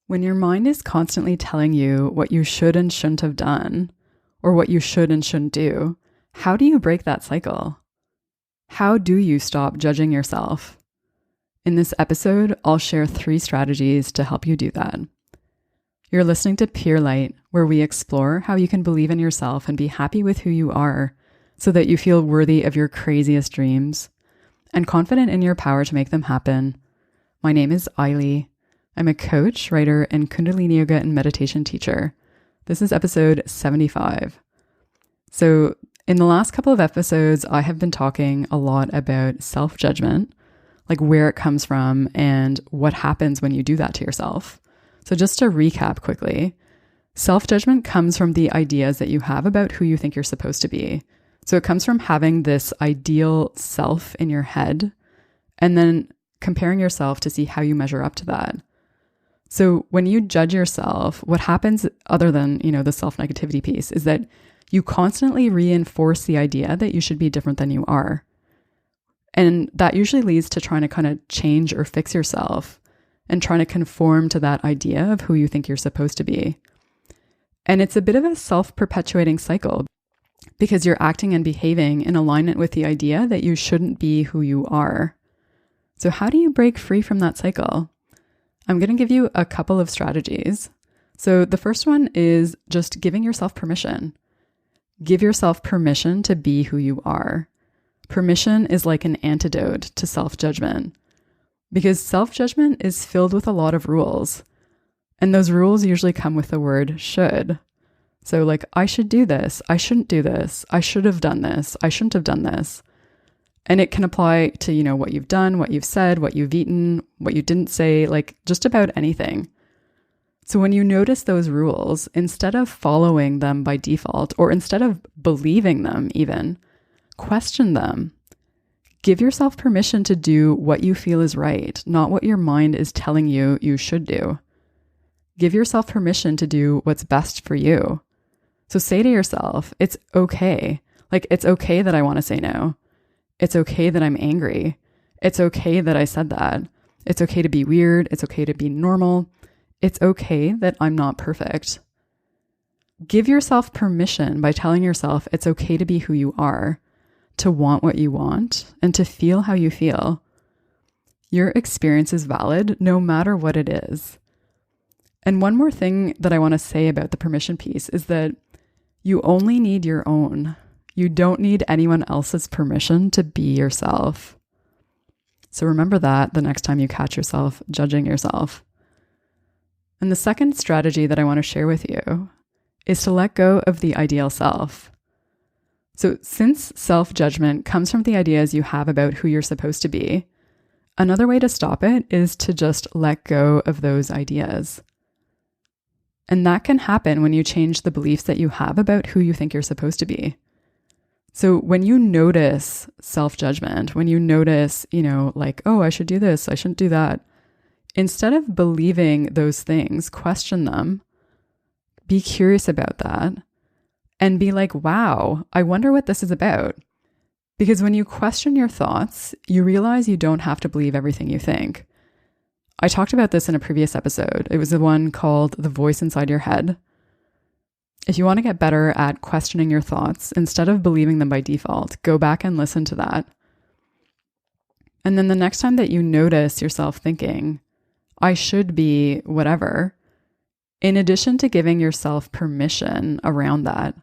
When your mind is constantly telling you what you should and shouldn't have done, or what you should and shouldn't do, how do you break that cycle? How do you stop judging yourself? In this episode, I'll share 3 strategies to help you do that. You're listening to Pure Light, where we explore how you can believe in yourself and be happy with who you are so that you feel worthy of your craziest dreams and confident in your power to make them happen. My name is Ailey. I'm a coach, writer, and Kundalini yoga and meditation teacher. This is episode 75. So in the last couple of episodes, I have been talking a lot about self-judgment, like where it comes from and what happens when you do that to yourself. So just to recap quickly, self-judgment comes from the ideas that you have about who you think you're supposed to be. So it comes from having this ideal self in your head and then comparing yourself to see how you measure up to that. So when you judge yourself, what happens other than, the self-negativity piece is that you constantly reinforce the idea that you should be different than you are. And that usually leads to trying to kind of change or fix yourself and trying to conform to that idea of who you think you're supposed to be. And it's a bit of a self-perpetuating cycle because you're acting and behaving in alignment with the idea that you shouldn't be who you are. So how do you break free from that cycle? I'm going to give you a couple of strategies. So the first one is just giving yourself permission. Give yourself permission to be who you are. Permission is like an antidote to self-judgment because self-judgment is filled with a lot of rules. And those rules usually come with the word should. So like, I should do this. I shouldn't do this. I should have done this. I shouldn't have done this. And it can apply to, what you've done, what you've said, what you've eaten, what you didn't say, like just about anything. So when you notice those rules, instead of following them by default, or instead of believing them even, question them. Give yourself permission to do what you feel is right, not what your mind is telling you you should do. Give yourself permission to do what's best for you. So say to yourself, it's okay. Like, it's okay that I want to say no. It's okay that I'm angry. It's okay that I said that. It's okay to be weird. It's okay to be normal. It's okay that I'm not perfect. Give yourself permission by telling yourself it's okay to be who you are, to want what you want, and to feel how you feel. Your experience is valid no matter what it is. And one more thing that I want to say about the permission piece is that you only need your own. You don't need anyone else's permission to be yourself. So remember that the next time you catch yourself judging yourself. And the second strategy that I want to share with you is to let go of the ideal self. So since self-judgment comes from the ideas you have about who you're supposed to be, another way to stop it is to just let go of those ideas. And that can happen when you change the beliefs that you have about who you think you're supposed to be. So when you notice self-judgment, when you notice, like, oh, I should do this, I shouldn't do that, instead of believing those things, question them, be curious about that, and be like, wow, I wonder what this is about. Because when you question your thoughts, you realize you don't have to believe everything you think. I talked about this in a previous episode. It was the one called The Voice Inside Your Head. If you want to get better at questioning your thoughts, instead of believing them by default, go back and listen to that. And then the next time that you notice yourself thinking, I should be whatever, in addition to giving yourself permission around that,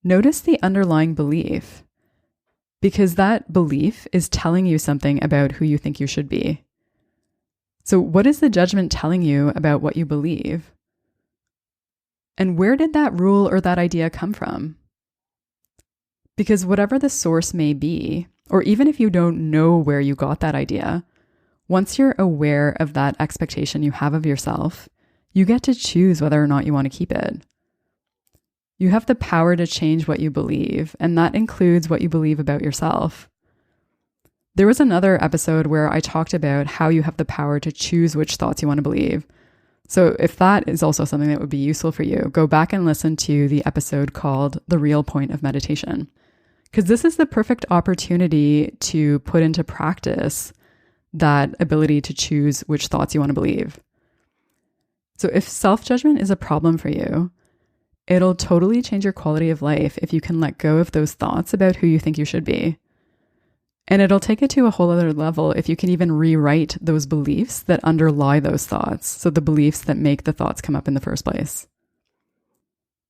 notice the underlying belief, because that belief is telling you something about who you think you should be. So what is the judgment telling you about what you believe? And where did that rule or that idea come from? Because whatever the source may be, or even if you don't know where you got that idea, once you're aware of that expectation you have of yourself, you get to choose whether or not you want to keep it. You have the power to change what you believe, and that includes what you believe about yourself. There was another episode where I talked about how you have the power to choose which thoughts you want to believe. So if that is also something that would be useful for you, go back and listen to the episode called The Real Point of Meditation. Because this is the perfect opportunity to put into practice that ability to choose which thoughts you want to believe. So if self-judgment is a problem for you, it'll totally change your quality of life if you can let go of those thoughts about who you think you should be. And it'll take it to a whole other level if you can even rewrite those beliefs that underlie those thoughts. So the beliefs that make the thoughts come up in the first place.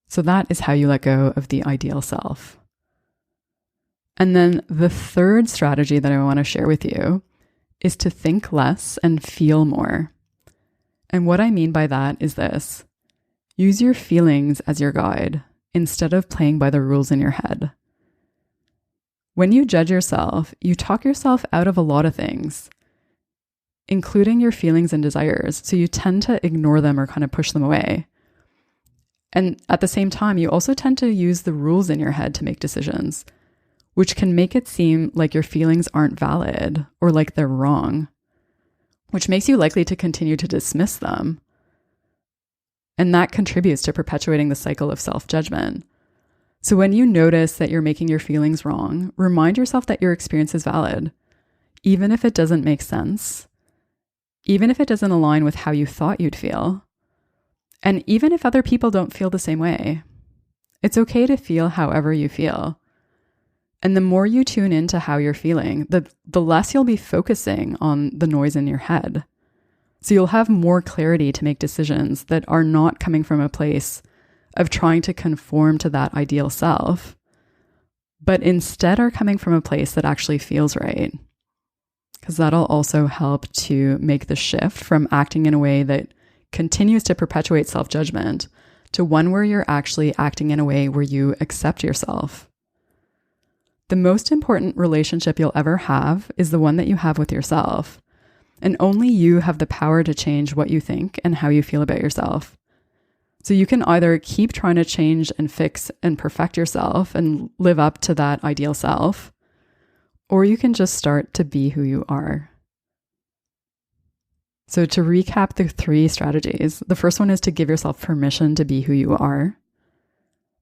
So that is how you let go of the ideal self. And then the third strategy that I want to share with you is to think less and feel more. And what I mean by that is this: use your feelings as your guide instead of playing by the rules in your head. When you judge yourself, you talk yourself out of a lot of things, including your feelings and desires. So you tend to ignore them or kind of push them away. And at the same time, you also tend to use the rules in your head to make decisions, which can make it seem like your feelings aren't valid or like they're wrong, which makes you likely to continue to dismiss them. And that contributes to perpetuating the cycle of self-judgment. So when you notice that you're making your feelings wrong, remind yourself that your experience is valid, even if it doesn't make sense, even if it doesn't align with how you thought you'd feel, and even if other people don't feel the same way. It's okay to feel however you feel. And the more you tune into how you're feeling, the less you'll be focusing on the noise in your head. So you'll have more clarity to make decisions that are not coming from a place of trying to conform to that ideal self, but instead are coming from a place that actually feels right. Because that'll also help to make the shift from acting in a way that continues to perpetuate self-judgment to one where you're actually acting in a way where you accept yourself. The most important relationship you'll ever have is the one that you have with yourself. And only you have the power to change what you think and how you feel about yourself. So you can either keep trying to change and fix and perfect yourself and live up to that ideal self, or you can just start to be who you are. So to recap the 3 strategies, the first one is to give yourself permission to be who you are.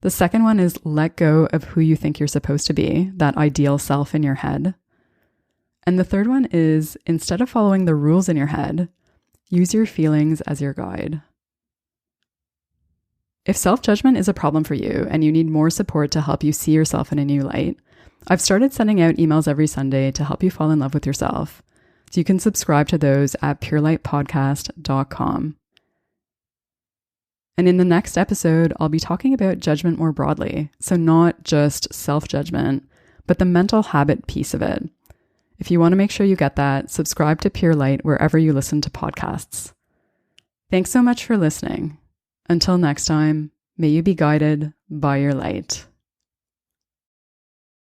The second one is let go of who you think you're supposed to be, that ideal self in your head. And the third one is, instead of following the rules in your head, use your feelings as your guide. If self-judgment is a problem for you and you need more support to help you see yourself in a new light, I've started sending out emails every Sunday to help you fall in love with yourself. So you can subscribe to those at purelightpodcast.com. And in the next episode, I'll be talking about judgment more broadly. So not just self-judgment, but the mental habit piece of it. If you want to make sure you get that, subscribe to Pure Light wherever you listen to podcasts. Thanks so much for listening. Until next time, may you be guided by your light.